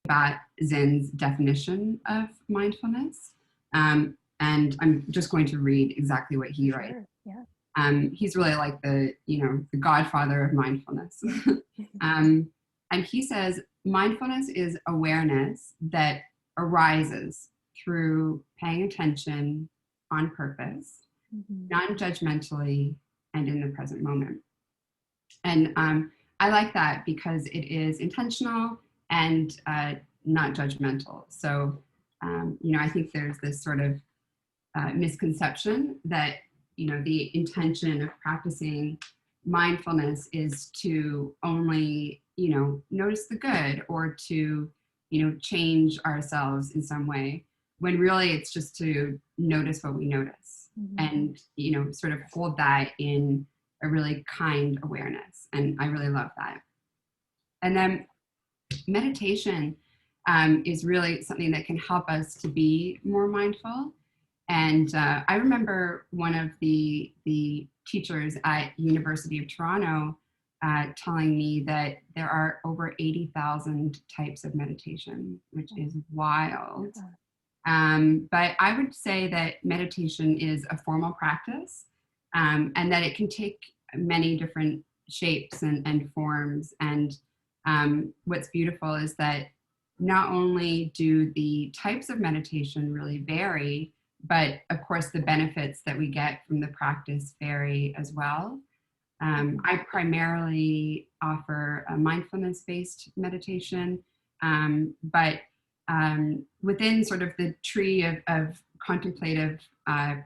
Kabat-Zinn's definition of mindfulness. And I'm just going to read exactly what he writes. Yeah. He's really like the godfather of mindfulness. And he says, mindfulness is awareness that arises through paying attention on purpose, non-judgmentally, and in the present moment. And I like that because it is intentional and not judgmental. So, I think there's this sort of misconception that, the intention of practicing mindfulness is to only, notice the good or to, change ourselves in some way, when really it's just to notice what we notice and, sort of hold that in a really kind awareness. And I really love that. And then meditation is really something that can help us to be more mindful. And I remember one of the teachers at University of Toronto telling me that there are over 80,000 types of meditation, which is wild. But I would say that meditation is a formal practice, and that it can take many different shapes and forms. And what's beautiful is that not only do the types of meditation really vary, but of course the benefits that we get from the practice vary as well. I primarily offer a mindfulness-based meditation, but within sort of the tree of contemplative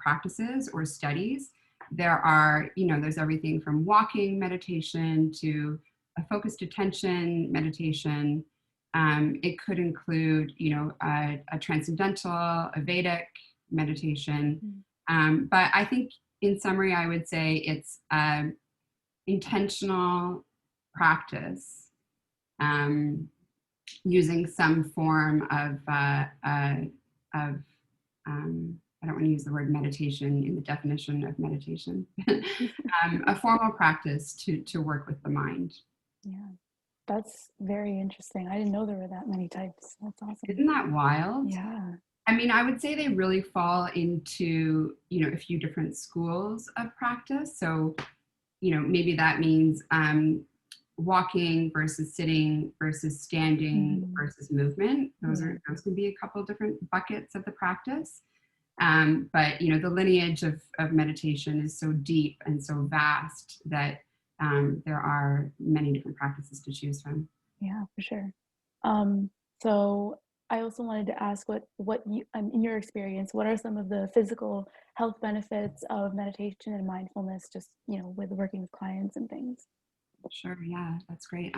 practices or studies, there are, there's everything from walking meditation to a focused attention meditation. It could include, a transcendental, a Vedic meditation. But I think in summary, I would say it's intentional practice using some form of I don't want to use the word meditation in the definition of meditation, a formal practice to work with the mind. Yeah, that's very interesting. I didn't know there were that many types. That's awesome. Isn't that wild? Yeah. I mean, I would say they really fall into, a few different schools of practice. So, maybe that means walking versus sitting versus standing versus movement. Those can be a couple different buckets of the practice. But the lineage of meditation is so deep and so vast that there are many different practices to choose from. Yeah, for sure. So I also wanted to ask what you, in your experience, what are some of the physical health benefits of meditation and mindfulness, just, with working with clients and things? Sure. Yeah, that's great.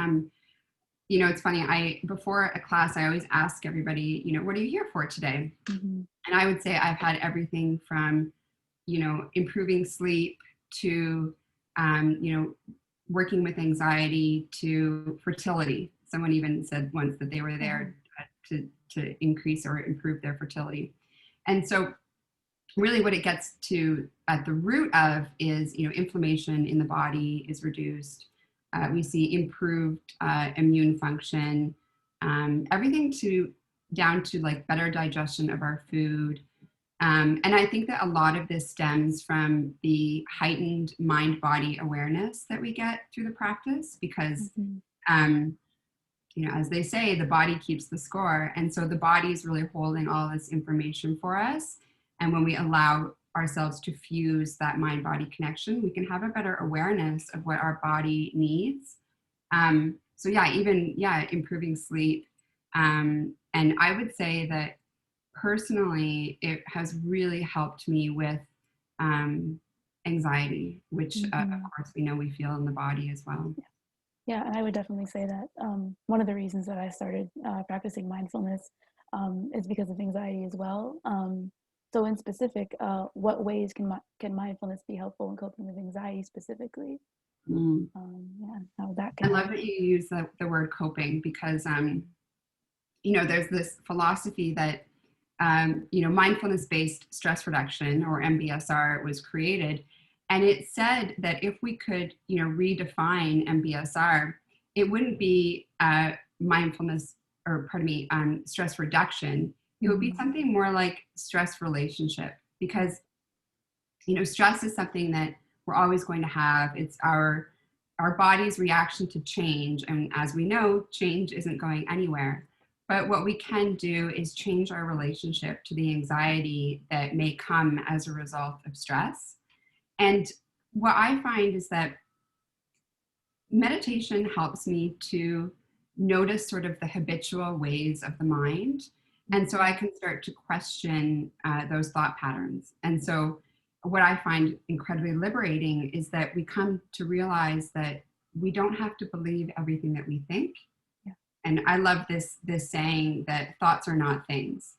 It's funny. Before a class, I always ask everybody, what are you here for today? And I would say I've had everything from, improving sleep to, working with anxiety to fertility. Someone even said once that they were there to increase or improve their fertility. And so really what it gets to at the root of is, inflammation in the body is reduced. We see improved immune function, everything down to like better digestion of our food. And I think that a lot of this stems from the heightened mind-body awareness that we get through the practice because, as they say, the body keeps the score. And so the body is really holding all this information for us. And when we allow ourselves to fuse that mind-body connection, we can have a better awareness of what our body needs. So improving sleep. And I would say that personally, it has really helped me with anxiety, which of course we know we feel in the body as well. Yeah, and I would definitely say that one of the reasons that I started practicing mindfulness is because of anxiety as well. So in specific, what ways can mindfulness be helpful in coping with anxiety specifically? How that can I love that you use the word coping because, there's this philosophy that, mindfulness-based stress reduction or MBSR was created. And it said that if we could, redefine MBSR, it wouldn't be mindfulness or pardon me, stress reduction, it would be something more like stress relationship, because, stress is something that we're always going to have. It's our body's reaction to change. And as we know, change isn't going anywhere. But what we can do is change our relationship to the anxiety that may come as a result of stress. And what I find is that meditation helps me to notice sort of the habitual ways of the mind. And so I can start to question those thought patterns. And so what I find incredibly liberating is that we come to realize that we don't have to believe everything that we think. Yeah. And I love this saying that thoughts are not things.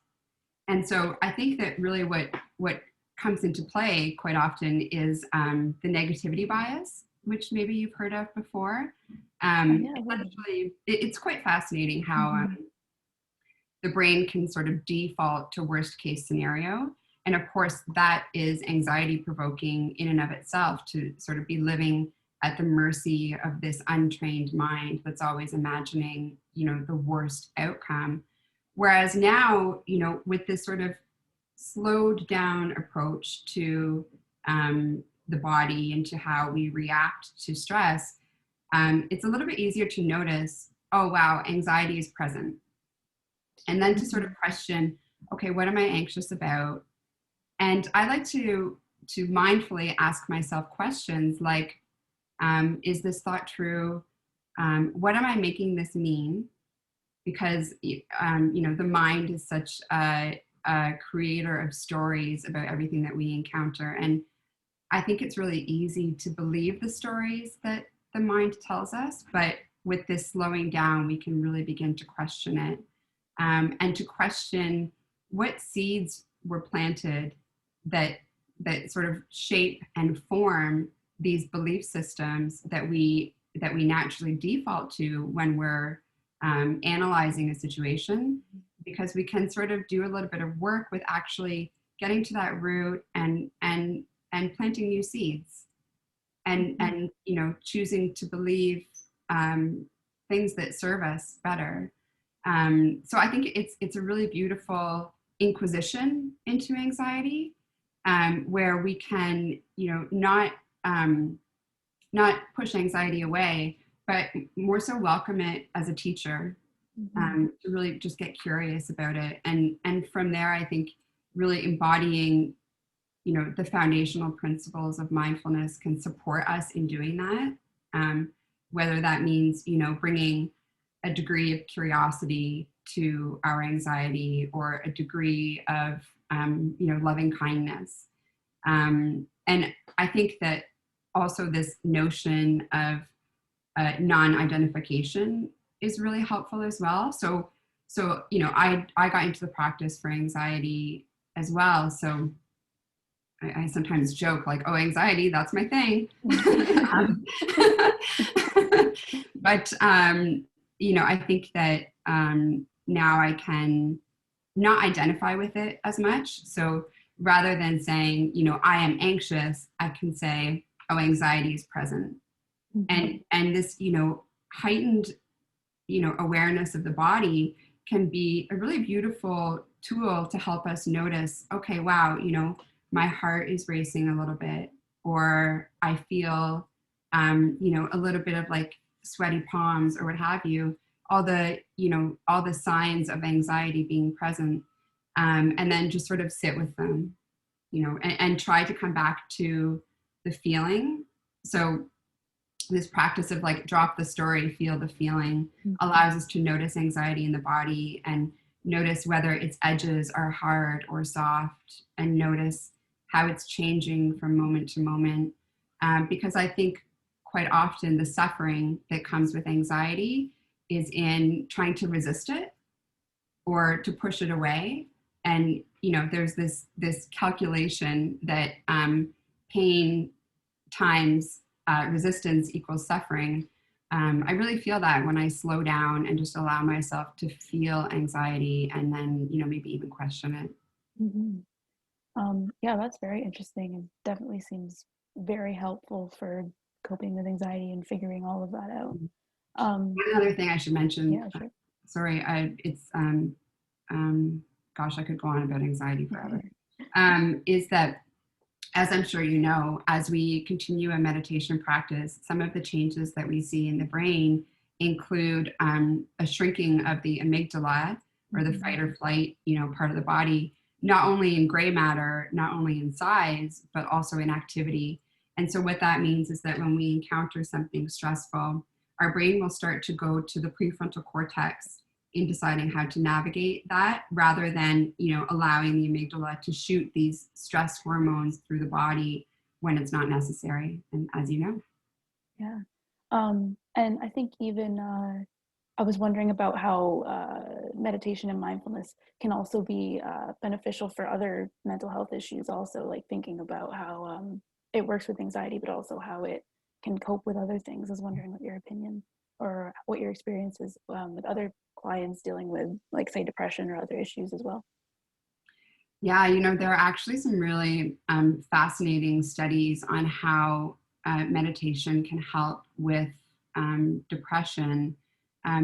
And so I think that really what comes into play quite often is the negativity bias, which maybe you've heard of before. It's quite fascinating how the brain can sort of default to worst case scenario. And of course, that is anxiety provoking in and of itself, to sort of be living at the mercy of this untrained mind that's always imagining, the worst outcome. Whereas now, with this sort of slowed down approach to the body and to how we react to stress, it's a little bit easier to notice, oh, wow, anxiety is present. And then to sort of question, okay, what am I anxious about? And I like to mindfully ask myself questions like, is this thought true? What am I making this mean? Because, the mind is such a creator of stories about everything that we encounter. And I think it's really easy to believe the stories that the mind tells us, but with this slowing down, we can really begin to question it, and to question what seeds were planted that sort of shape and form these belief systems that we naturally default to when we're analyzing a situation, because we can sort of do a little bit of work with actually getting to that root and planting new seeds, and choosing to believe things that serve us better. So I think it's a really beautiful inquisition into anxiety, where we can, not push anxiety away, but more so welcome it as a teacher, to really just get curious about it. And from there, I think really embodying, the foundational principles of mindfulness can support us in doing that. Whether that means, bringing a degree of curiosity to our anxiety, or a degree of, loving kindness. And I think that also this notion of non-identification is really helpful as well. So I got into the practice for anxiety as well. So I sometimes joke like, oh, anxiety, that's my thing. But I think that now I can not identify with it as much. So rather than saying, I am anxious, I can say, oh, anxiety is present. And this, heightened, awareness of the body can be a really beautiful tool to help us notice, okay, wow, my heart is racing a little bit, or I feel, a little bit of like sweaty palms or what have you, all the signs of anxiety being present, and then just sort of sit with them, and try to come back to the feeling. So this practice of like drop the story, feel the feeling, allows us to notice anxiety in the body and notice whether its edges are hard or soft, and notice how it's changing from moment to moment. Because I think quite often the suffering that comes with anxiety is in trying to resist it or to push it away. And, there's this calculation that pain times resistance equals suffering. I really feel that when I slow down and just allow myself to feel anxiety, and then, maybe even question it. Yeah, that's very interesting, and definitely seems very helpful for coping with anxiety and figuring all of that out. One other thing I should mention, Yeah, sure. sorry, gosh, I could go on about anxiety forever. Is that, as I'm sure you know, as we continue a meditation practice, some of the changes that we see in the brain include a shrinking of the amygdala, or the fight or flight, part of the body, not only in gray matter, not only in size, but also in activity. And so what that means is that when we encounter something stressful, our brain will start to go to the prefrontal cortex in deciding how to navigate that, rather than allowing the amygdala to shoot these stress hormones through the body when it's not necessary, and as you know. Yeah. And I think even I was wondering about how meditation and mindfulness can also be beneficial for other mental health issues, also, like thinking about how it works with anxiety, but also how it can cope with other things. I was wondering what your opinion or what your experience is with other clients dealing with, like, say, depression or other issues as well. Yeah, there are actually some really fascinating studies on how meditation can help with depression,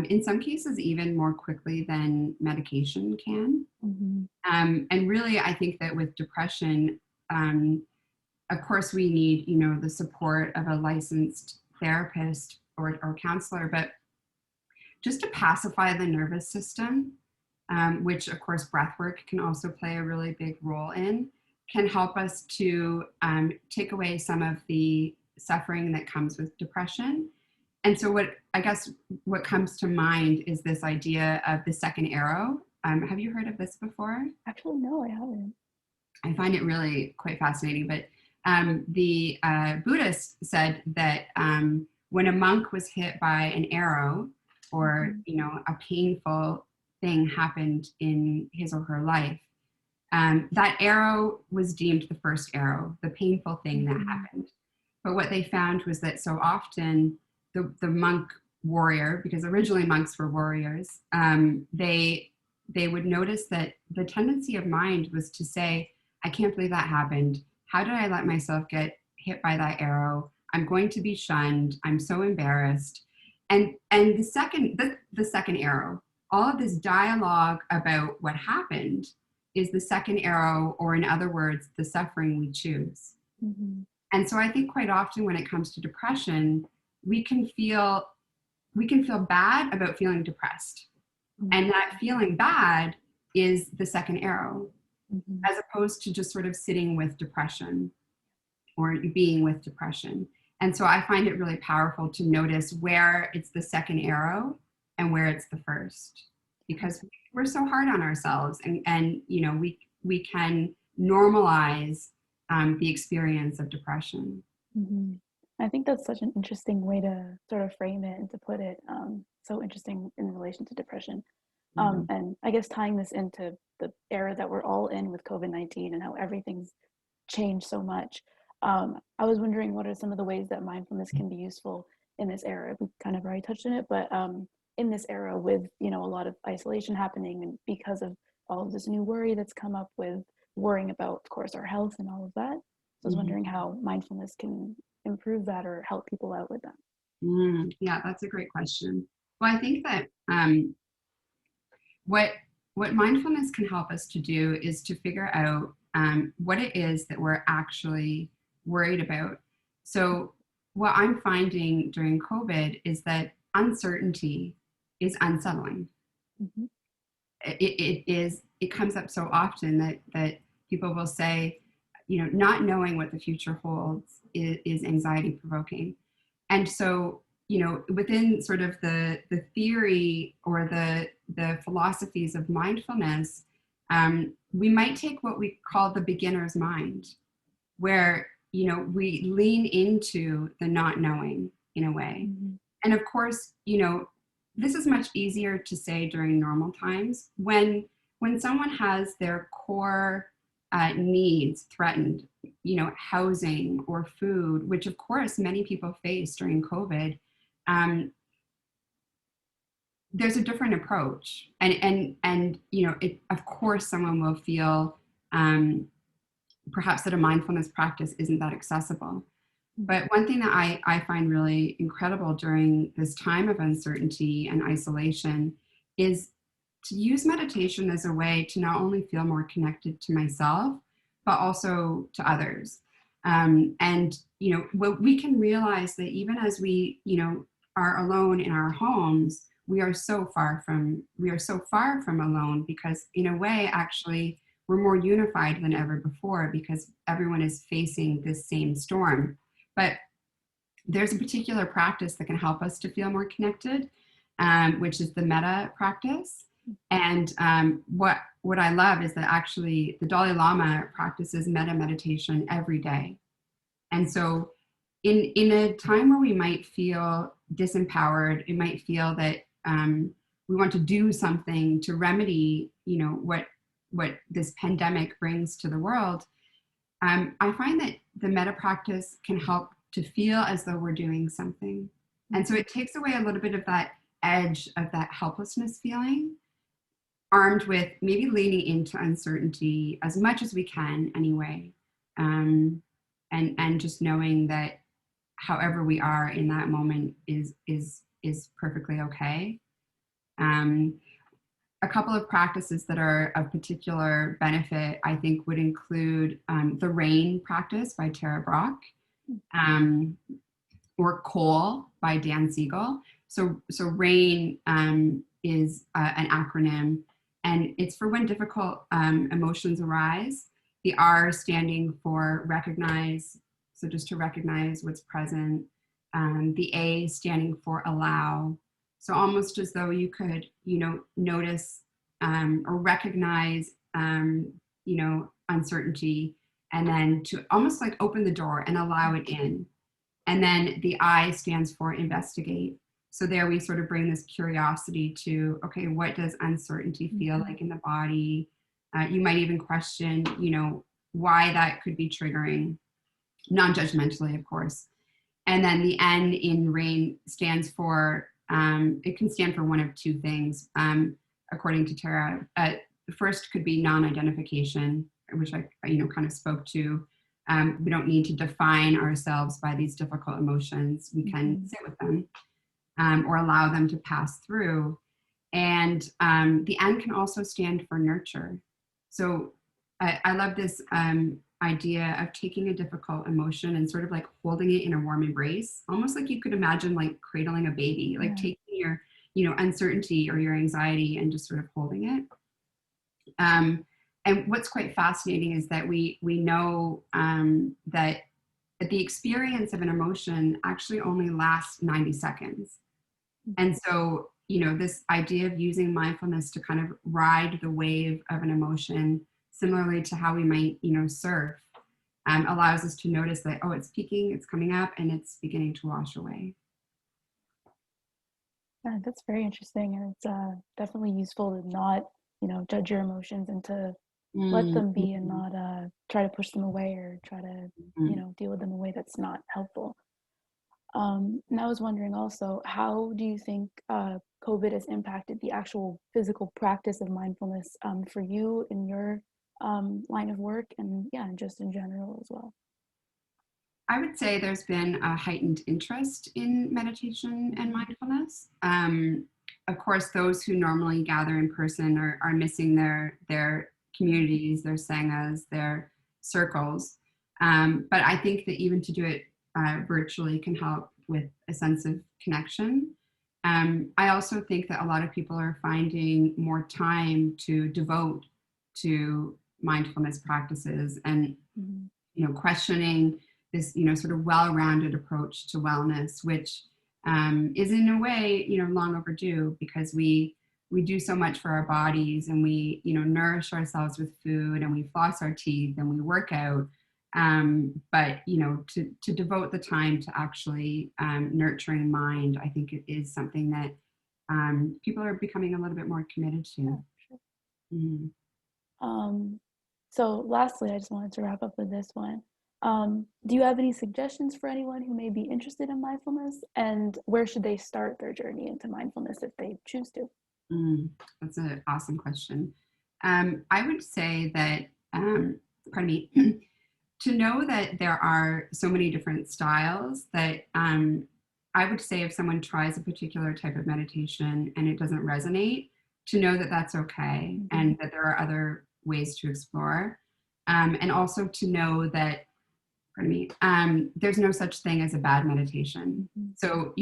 in some cases even more quickly than medication can. Mm-hmm. And really, I think that with depression, of course, we need, the support of a licensed therapist or counselor, but just to pacify the nervous system, which of course breath work can also play a really big role in, can help us to take away some of the suffering that comes with depression. And so what comes to mind is this idea of the second arrow. Have you heard of this before? Actually, no, I haven't. I find it really quite fascinating, but the Buddhists said that when a monk was hit by an arrow, or a painful thing happened in his or her life, that arrow was deemed the first arrow, the painful thing that happened. But what they found was that so often the monk warrior, because originally monks were warriors, they would notice that the tendency of mind was to say, I can't believe that happened. How did I let myself get hit by that arrow? I'm going to be shunned. I'm so embarrassed. And the second arrow, all of this dialogue about what happened is the second arrow, or in other words, the suffering we choose. Mm-hmm. And so I think quite often when it comes to depression, we can feel bad about feeling depressed. Mm-hmm. And that feeling bad is the second arrow, mm-hmm. as opposed to just sort of sitting with depression or being with depression. And so I find it really powerful to notice where it's the second arrow and where it's the first, because we're so hard on ourselves, and we can normalize the experience of depression. Mm-hmm. I think that's such an interesting way to sort of frame it and to put it. So interesting in relation to depression. Mm-hmm. And I guess tying this into the era that we're all in with COVID-19 and how everything's changed so much. I was wondering, what are some of the ways that mindfulness can be useful in this era? We kind of already touched on it, but in this era with, a lot of isolation happening, and because of all of this new worry that's come up with worrying about, of course, our health and all of that. So I was wondering how mindfulness can improve that or help people out with that. Yeah, that's a great question. Well, I think that what mindfulness can help us to do is to figure out what it is that we're actually worried about. So what I'm finding during COVID is that uncertainty is unsettling. Mm-hmm. It comes up so often that people will say, not knowing what the future holds is anxiety provoking. And so, within sort of the theory or the philosophies of mindfulness, we might take what we call the beginner's mind, where, we lean into the not knowing in a way. Mm-hmm. And of course, this is much easier to say during normal times when someone has their core needs threatened, housing or food, which of course many people face during COVID. There's a different approach, and of course someone will feel perhaps that a mindfulness practice isn't that accessible. But one thing that I find really incredible during this time of uncertainty and isolation is to use meditation as a way to not only feel more connected to myself, but also to others. And, you know, what we can realize that even as we, you know, are alone in our homes, we are so far from alone, because in a way, actually, we're more unified than ever before because everyone is facing this same storm. But there's a particular practice that can help us to feel more connected, which is the metta practice. And what I love is that actually the Dalai Lama practices metta meditation every day. And so in a time where we might feel disempowered, it might feel that we want to do something to remedy, you know, what this pandemic brings to the world. I find that the metta practice can help to feel as though we're doing something. And so it takes away a little bit of that edge of that helplessness feeling, armed with maybe leaning into uncertainty as much as we can anyway. And just knowing that however we are in that moment is perfectly okay. A couple of practices that are of particular benefit, I think, would include the RAIN practice by Tara Brach, or COAL by Dan Siegel. So RAIN is an acronym, and it's for when difficult emotions arise. The R standing for recognize, so just to recognize what's present. The A standing for allow. So almost as though you could, you know, notice or recognize, you know, uncertainty, and then to almost like open the door and allow it in. And then the I stands for investigate. So there we sort of bring this curiosity to, okay, what does uncertainty feel like in the body? You might even question, you know, why that could be triggering, non-judgmentally, of course. And then the N in RAIN stands for, it can stand for one of two things, according to Tara. The first could be non-identification, which I, you know, kind of spoke to. We don't need to define ourselves by these difficult emotions. We can sit with them or allow them to pass through. And the N can also stand for nurture. So I love this idea of taking a difficult emotion and sort of like holding it in a warm embrace, almost like you could imagine like cradling a baby, like taking your, you know, uncertainty or your anxiety and just sort of holding it. And what's quite fascinating is that we know that the experience of an emotion actually only lasts 90 seconds. And so, you know, this idea of using mindfulness to kind of ride the wave of an emotion, similarly to how we might, you know, surf, allows us to notice that, oh, it's peaking, it's coming up, and it's beginning to wash away. Yeah, that's very interesting, and it's definitely useful to not, you know, judge your emotions and to let them be and not try to push them away or try to, you know, deal with them in a way that's not helpful. And I was wondering also, how do you think COVID has impacted the actual physical practice of mindfulness for you in your line of work, and yeah, just in general as well? I would say there's been a heightened interest in meditation and mindfulness. Of course, those who normally gather in person are missing their communities, their sanghas, their circles. But I think that even to do it virtually can help with a sense of connection. I also think that a lot of people are finding more time to devote to mindfulness practices and, you know, questioning this, you know, sort of well-rounded approach to wellness, which is in a way, you know, long overdue, because we do so much for our bodies, and we, you know, nourish ourselves with food, and we floss our teeth, and we work out. But, you know, to devote the time to actually nurturing mind, I think it is something that people are becoming a little bit more committed to. Yeah, sure. Mm-hmm. So lastly, I just wanted to wrap up with this one. Do you have any suggestions for anyone who may be interested in mindfulness, and where should they start their journey into mindfulness if they choose to? That's an awesome question. I would say that, pardon me, to know that there are so many different styles, that I would say if someone tries a particular type of meditation and it doesn't resonate, to know that that's okay, and that there are other ways to explore. And also to know that, pardon me, there's no such thing as a bad meditation. So,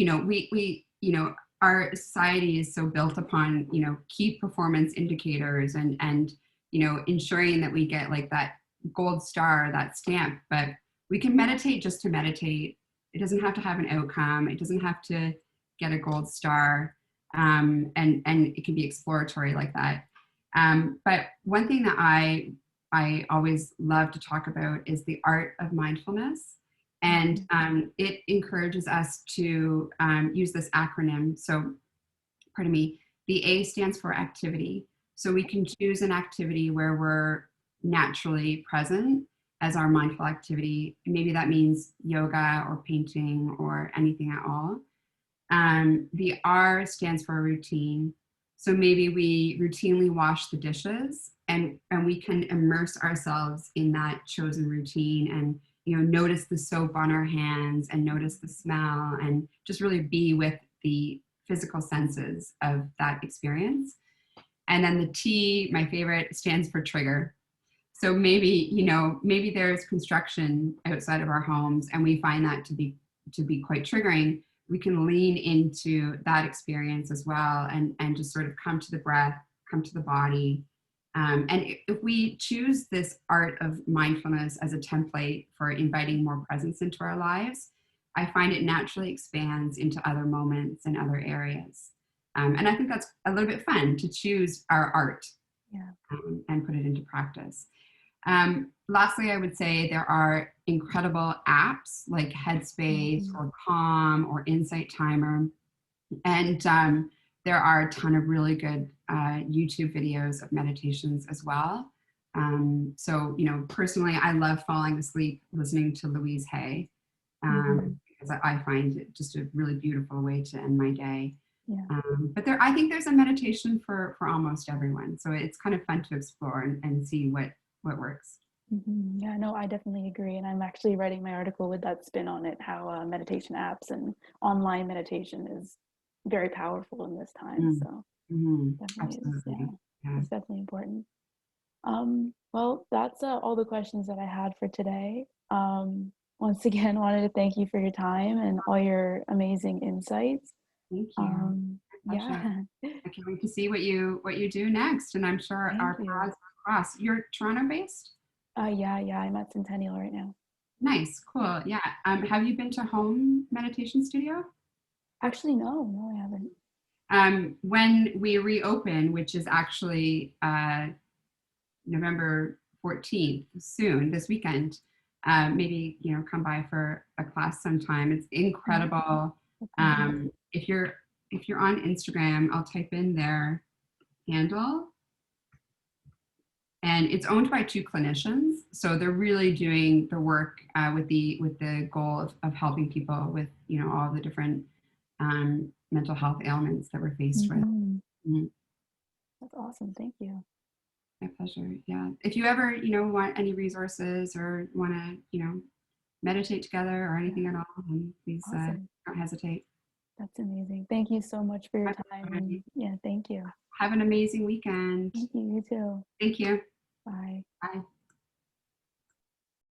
our society is so built upon, key performance indicators and, ensuring that we get like that gold star, that stamp, but we can meditate just to meditate. It doesn't have to have an outcome. It doesn't have to get a gold star. And it can be exploratory like that. But one thing that I always love to talk about is the art of mindfulness. And it encourages us to use this acronym. So, pardon me, the A stands for activity. So we can choose an activity where we're naturally present as our mindful activity. Maybe that means yoga or painting or anything at all. The R stands for routine. So maybe we routinely wash the dishes, and we can immerse ourselves in that chosen routine and, notice the soap on our hands and notice the smell and just really be with the physical senses of that experience. And then the T, my favorite, stands for trigger. So maybe there's construction outside of our homes and we find that to be quite triggering. We can lean into that experience as well and just sort of come to the breath, come to the body. And if we choose this art of mindfulness as a template for inviting more presence into our lives, I find it naturally expands into other moments and other areas. And I think that's a little bit fun to choose our art and put it into practice. Lastly, I would say there are incredible apps like Headspace or Calm or Insight Timer. And there are a ton of really good YouTube videos of meditations as well. So, personally, I love falling asleep listening to Louise Hay because I find it just a really beautiful way to end my day. Yeah. But I think there's a meditation for almost everyone. So it's kind of fun to explore and see what works. Yeah, no, I definitely agree. And I'm actually writing my article with that spin on it, how meditation apps and online meditation is very powerful in this time. So definitely Absolutely. it's definitely important. Well, that's all the questions that I had for today. Once again, wanted to thank you for your time and all your amazing insights. Thank you. Yeah. I can't wait to see what you do next, and I'm sure our paths will cross. You're Toronto based? Yeah, I'm at Centennial right now. Nice, cool, yeah. Have you been to Home Meditation Studio? Actually, no, I haven't. When we reopen, which is actually November 14th, soon, this weekend, maybe come by for a class sometime. It's incredible. If you're on Instagram, I'll type in their handle. And it's owned by two clinicians, so they're really doing the work with the goal of helping people with all the different mental health ailments that we're faced with. That's awesome. Thank you. My pleasure. Yeah. If you ever want any resources or want to meditate together or anything at all, then please don't hesitate. That's amazing. Thank you so much for your time. And yeah, thank you. Have an amazing weekend. Thank you. You too. Thank you. Bye. Bye.